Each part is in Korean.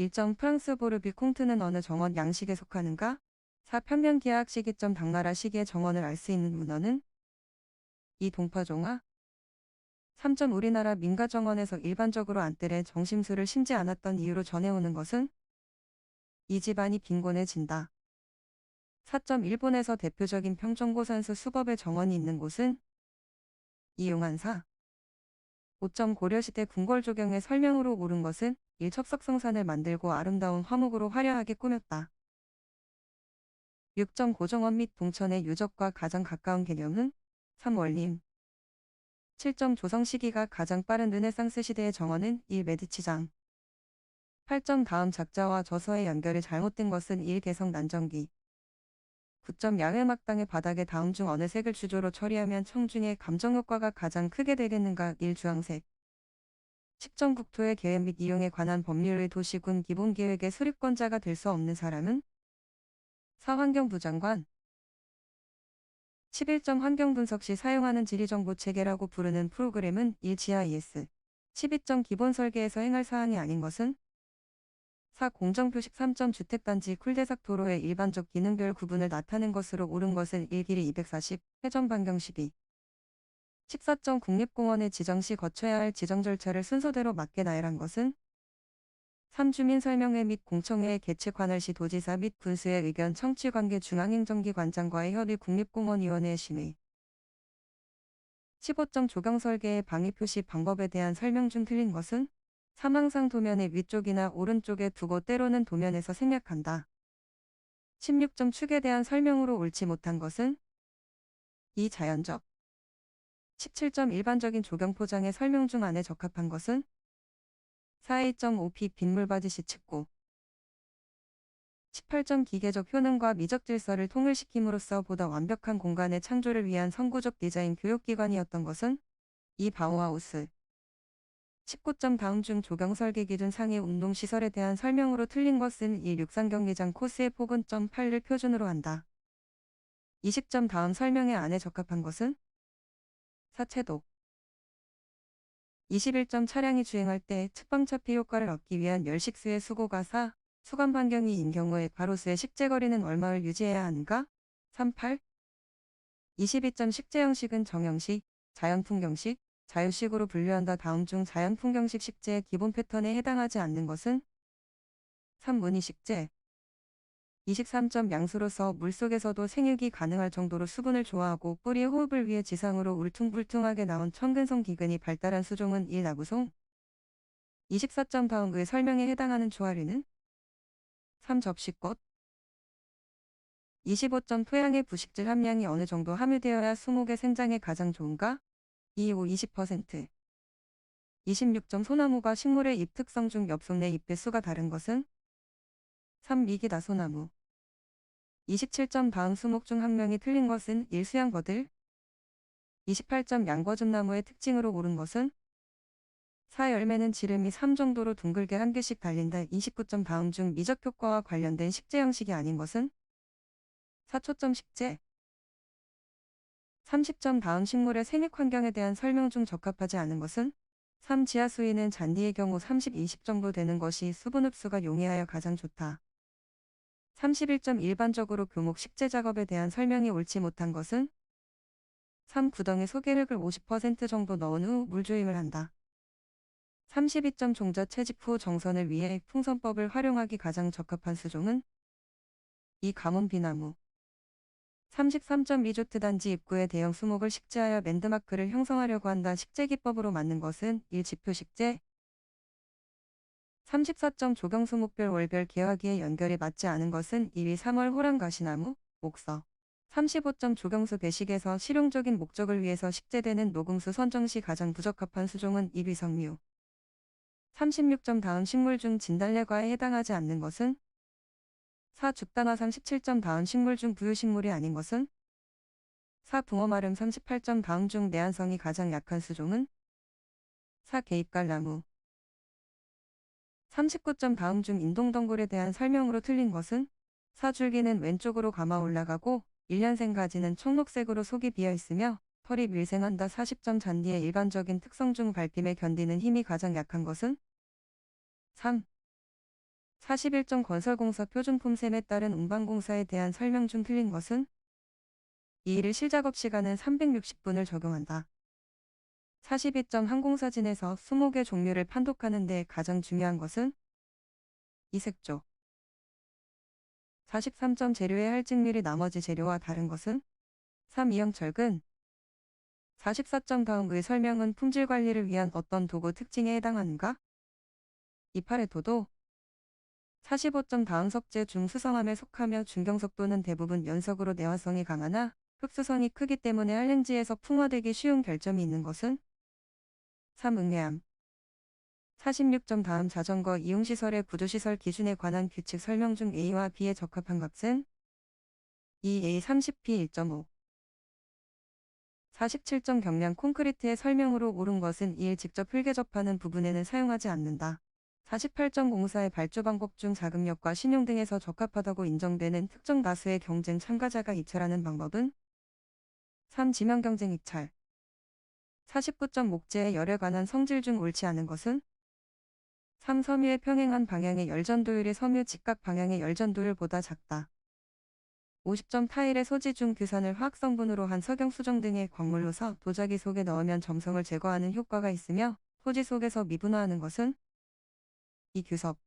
1점 프랑스 보르비 콩트는 어느 정원 양식에 속하는가? 4. 평년기하학 시기점 당나라 시기의 정원을 알 수 있는 문헌은? 2. 동파종화? 3점 우리나라 민가정원에서 일반적으로 안뜰에 정심술을 심지 않았던 이유로 전해오는 것은? 이 집안이 빈곤해진다. 4점 일본에서 대표적인 평정고산수 수법의 정원이 있는 곳은? 이용한사. 5점 고려시대 궁궐조경의 설명으로 옳은 것은? 1. 첩석성산을 만들고 아름다운 화목으로 화려하게 꾸몄다. 6점 고정원 및 동천의 유적과 가장 가까운 개념은? 3. 원림. 7점 조성 시기가 가장 빠른 르네상스 시대의 정원은? 1. 메디치장. 8점 다음 작자와 저서의 연결이 잘못된 것은? 1. 개성 난정기. 9점 야외막당의 바닥에 다음 중 어느 색을 주조로 처리하면 청중의 감정효과가 가장 크게 되겠는가? 1. 주황색. 10점 국토의 계획 및 이용에 관한 법률의 도시군 기본계획의 수립권자가 될 수 없는 사람은? 4. 환경부 장관. 11점 환경분석 시 사용하는 지리정보체계라고 부르는 프로그램은? 1. GIS. 12점 기본설계에서 행할 사항이 아닌 것은? 4. 공정표식. 3점 주택단지 쿨대삭 도로의 일반적 기능별 구분을 나타낸 것으로 옳은 것은? 1. 길이 240, 회전 반경 12. 14점 국립공원의 지정 시 거쳐야 할 지정 절차를 순서대로 맞게 나열한 것은? 3. 주민설명회 및 공청회의 개최 관할 시 도지사 및 군수의 의견 청취 관계 중앙행정기관장과의 협의 국립공원위원회의 심의. 15점 조경설계의 방위표시 방법에 대한 설명 중 틀린 것은? 3. 항상 도면의 위쪽이나 오른쪽에 두고 때로는 도면에서 생략한다. 16점 축에 대한 설명으로 옳지 못한 것은? 2. 자연적. 17점 일반적인 조경포장의 설명 중 안에 적합한 것은? 4. 2.5p 빗물바지시 측고. 18점 기계적 효능과 미적 질서를 통일시킴으로써 보다 완벽한 공간의 창조를 위한 선구적 디자인 교육기관이었던 것은? 2. 바우하우스. 19점 다음 중 조경 설계 기준 상해 운동시설에 대한 설명으로 틀린 것은? 1. 육상경기장 코스의 폭은 8를 표준으로 한다. 20점 다음 설명에 안에 적합한 것은? 4. 채도. 21점 차량이 주행할 때 측방차피 효과를 얻기 위한 열식수의 수고가 4. 수감 반경이인 경우에 가로수의 식재거리는 얼마를 유지해야 하는가? 3. 8. 22점 식재 형식은 정형식, 자연풍경식, 자유식으로 분류한다. 다음 중 자연풍경식 식재의 기본 패턴에 해당하지 않는 것은? 3. 무늬식재. 23점 양수로서 물속에서도 생육이 가능할 정도로 수분을 좋아하고 뿌리의 호흡을 위해 지상으로 울퉁불퉁하게 나온 청근성 기근이 발달한 수종은? 1. 나구송. 24점 다음 의 설명에 해당하는 조화류는? 3. 접시꽃. 25점 토양의 부식질 함량이 어느 정도 함유되어야 수목의 생장에 가장 좋은가? 2. 5. 20%. 26점 소나무가 식물의 잎 특성 중 엽속 내 잎의 수가 다른 것은? 3. 미기다 소나무. 27점 다음 수목 중 한 명이 틀린 것은? 1. 수양버들. 28점 양거줌나무의 특징으로 옳은 것은? 4. 열매는 지름이 3 정도로 둥글게 한 개씩 달린다. 29점 다음 중 미적 효과와 관련된 식재 형식이 아닌 것은? 4. 초점 식재. 30점 다음 식물의 생육 환경에 대한 설명 중 적합하지 않은 것은? 3. 지하 수위는 잔디의 경우 30, 20 정도 되는 것이 수분 흡수가 용이하여 가장 좋다. 31점 일반적으로 교목 식재 작업에 대한 설명이 옳지 못한 것은? 3. 구덩이 소개흙을 50% 정도 넣은 후 물조임을 한다. 32점 종자 채집 후 정선을 위해 풍선법을 활용하기 가장 적합한 수종은? 2. 가뭄비나무. 33점 리조트 단지 입구에 대형 수목을 식재하여 랜드마크를 형성하려고 한다. 식재기법으로 맞는 것은? 1. 지표식재. 34점 조경수목별 월별 개화기의 연결이 맞지 않은 것은? 1위 3월 호랑가시나무, 목서. 35점 조경수 배식에서 실용적인 목적을 위해서 식재되는 녹음수 선정 시 가장 부적합한 수종은? 1위 석류. 36점 다음 식물 중 진달래과에 해당하지 않는 것은? 4. 죽단화. 37점 다음 식물 중 부유식물이 아닌 것은? 4. 붕어마름. 38점 다음 중 내한성이 가장 약한 수종은? 4. 개입갈나무. 39점 다음 중 인동덩굴에 대한 설명으로 틀린 것은? 4. 줄기는 왼쪽으로 감아 올라가고 1년생 가지는 청록색으로 속이 비어있으며 털이 밀생한다. 40점 잔디의 일반적인 특성 중 밟힘에 견디는 힘이 가장 약한 것은? 3. 41점 건설공사 표준품셈에 따른 운반공사에 대한 설명 중 틀린 것은? 이 일일 실작업 시간은 360분을 적용한다. 42점 항공사진에서 20개 종류를 판독하는 데 가장 중요한 것은? 이색조. 43점 재료의 할증률이 나머지 재료와 다른 것은? 3. 이형철근. 44점 다음의 설명은 품질 관리를 위한 어떤 도구 특징에 해당하는가? 28의 도도. 45점 다음 석재 중 수성함에 속하며 중경석도는 대부분 연석으로 내화성이 강하나 흡수성이 크기 때문에 한랭지에서 풍화되기 쉬운 결점이 있는 것은? 3. 응해암. 46점 다음 자전거 이용시설의 구조시설 기준에 관한 규칙 설명 중 A와 B에 적합한 값은? 2. A 30P 1.5. 47점 경량 콘크리트의 설명으로 옳은 것은 2일 직접 흙에 접하는 부분에는 사용하지 않는다. 48점 공사의 발주 방법 중 자급력과 신용 등에서 적합하다고 인정되는 특정 다수의 경쟁 참가자가 입찰하는 방법은? 3. 지명 경쟁 입찰. 49점 목재의 열에 관한 성질 중 옳지 않은 것은? 3. 섬유의 평행한 방향의 열전도율이 섬유 직각 방향의 열전도율보다 작다. 50점 타일의 소지 중 규산을 화학성분으로 한 석영 수정 등의 광물로서 도자기 속에 넣으면 점성을 제거하는 효과가 있으며 토지 속에서 미분화하는 것은? 이 규섭.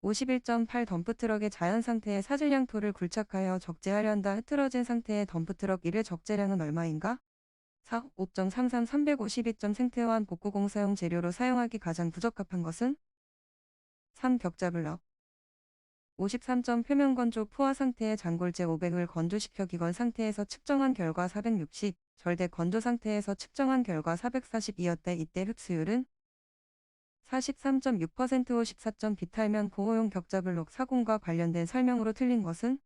51.8 덤프트럭의 자연상태의 사질량토를 굴착하여 적재하려 한다. 흐트러진 상태의 덤프트럭 1의 적재량은 얼마인가? 4. 5.33 352점 생태화한 복구공사용 재료로 사용하기 가장 부적합한 것은? 3. 격자블럭. 53점 표면건조 포화 상태의 잔골재 500을 건조시켜 기건 상태에서 측정한 결과 460, 절대 건조 상태에서 측정한 결과 442였대. 이때 흡수율은? 43.6% 54점 비탈면 보호용 격자블록 사공과 관련된 설명으로 틀린 것은?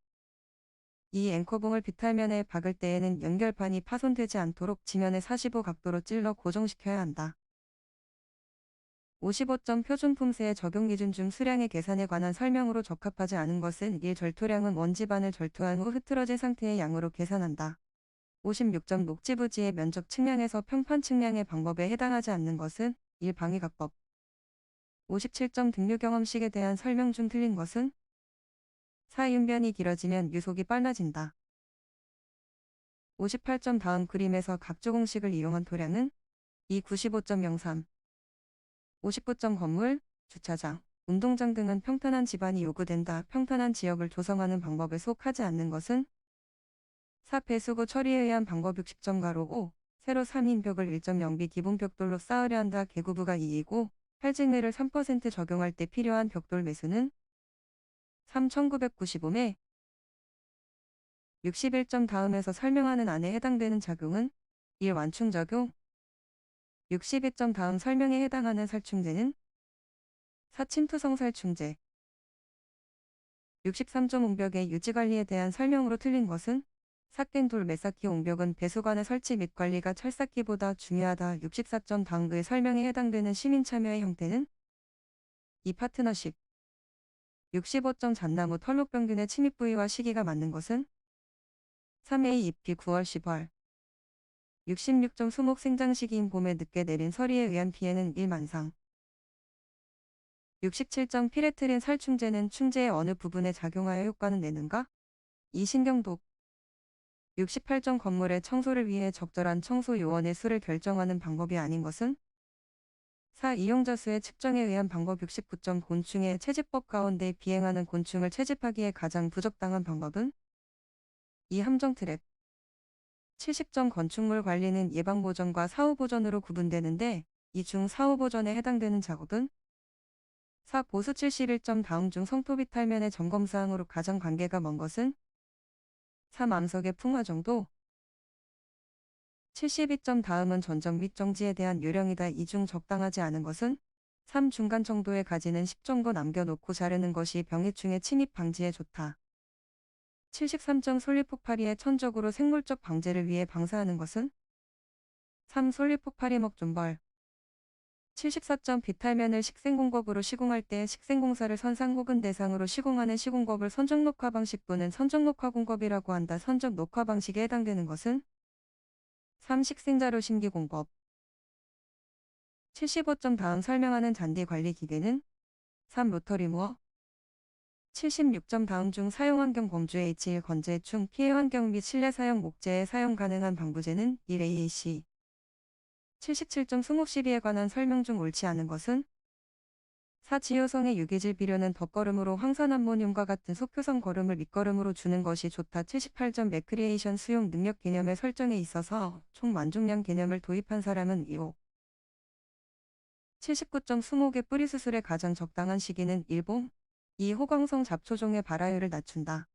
이 앵커봉을 비탈면에 박을 때에는 연결판이 파손되지 않도록 지면에 45 각도로 찔러 고정시켜야 한다. 55점 표준품새의 적용 기준 중 수량의 계산에 관한 설명으로 적합하지 않은 것은 1. 절토량은 원지반을 절토한 후 흐트러진 상태의 양으로 계산한다. 56점 녹지부지의 면적 측량에서 평판 측량의 방법에 해당하지 않는 것은? 1. 방위각법. 57점 등류 경험식에 대한 설명 중 틀린 것은? 4. 윤변이 길어지면 유속이 빨라진다. 58점 다음 그림에서 각조 공식을 이용한 도량은? 2. 95.03. 59점 건물, 주차장, 운동장 등은 평탄한 지반이 요구된다. 평탄한 지역을 조성하는 방법에 속하지 않는 것은? 4. 배수구 처리에 의한 방법 60점 가로 5. 세로 3인 벽을 1.0B 기본 벽돌로 쌓으려 한다. 개구부가 2이고 할증률을 3% 적용할 때 필요한 벽돌 매수는? 3. 1995매. 61점 다음에서 설명하는 안에 해당되는 작용은? 1. 완충작용. 62점 다음 설명에 해당하는 살충제는? 4. 침투성 살충제. 63점 옹벽의 유지관리에 대한 설명으로 틀린 것은? 삭된 돌 매쌓기 옹벽은 배수관의 설치 및 관리가 철쌓기보다 중요하다. 64점 다음의 설명에 해당되는 시민 참여의 형태는? 2. 파트너십. 65점 잣나무 털목병균의 침입 부위와 시기가 맞는 것은? 3A 잎이 9월 10월. 66점 수목 생장 시기인 봄에 늦게 내린 서리에 의한 피해는 1만상. 67점 피레트린 살충제는 충제의 어느 부분에 작용하여 효과는 내는가? 2. 신경독. 68점 건물의 청소를 위해 적절한 청소 요원의 수를 결정하는 방법이 아닌 것은? 4. 이용자 수의 측정에 의한 방법 69점 곤충의 채집법 가운데 비행하는 곤충을 채집하기에 가장 부적당한 방법은? 2. 함정 트랩. 70점 건축물 관리는 예방보전과 사후보전으로 구분되는데 이 중 사후보전에 해당되는 작업은? 4. 보수 71점 다음 중 성토비탈면의 점검사항으로 가장 관계가 먼 것은? 3. 암석의 풍화 정도. 72점 다음은 전정 및 정지에 대한 요령이다. 이 중 적당하지 않은 것은? 3. 중간 정도의 가지는 10 정도 남겨놓고 자르는 것이 병해충의 침입 방지에 좋다. 73점 솔잎폭파리의 천적으로 생물적 방제를 위해 방사하는 것은? 3. 솔잎폭파리 먹존벌. 74점 비탈면을 식생공법으로 시공할 때 식생공사를 선상 혹은 대상으로 시공하는 시공법을 선적녹화 방식 또는 선적녹화 공법이라고 한다. 선적녹화 방식에 해당되는 것은? 3. 식생자료 심기공법. 75점 다음 설명하는 잔디 관리 기계는? 3. 로터리 무어 76점 다음 중 사용환경 범주의 H1 건재충 피해 환경 및 실내 사용 목재에 사용 가능한 방부제는 1 AAC 77점 승호 시비에 관한 설명 중 옳지 않은 것은 4. 지효성의 유기질 비료는 덧거름으로 황산암모늄과 같은 속효성 거름을 밑거름으로 주는 것이 좋다. 78점 레크리에이션 수용 능력 개념의 설정에 있어서 총 만중량 개념을 도입한 사람은 2호 79점 수목의 뿌리 수술의 가장 적당한 시기는 1봄 2. 호광성 잡초종의 발화율을 낮춘다.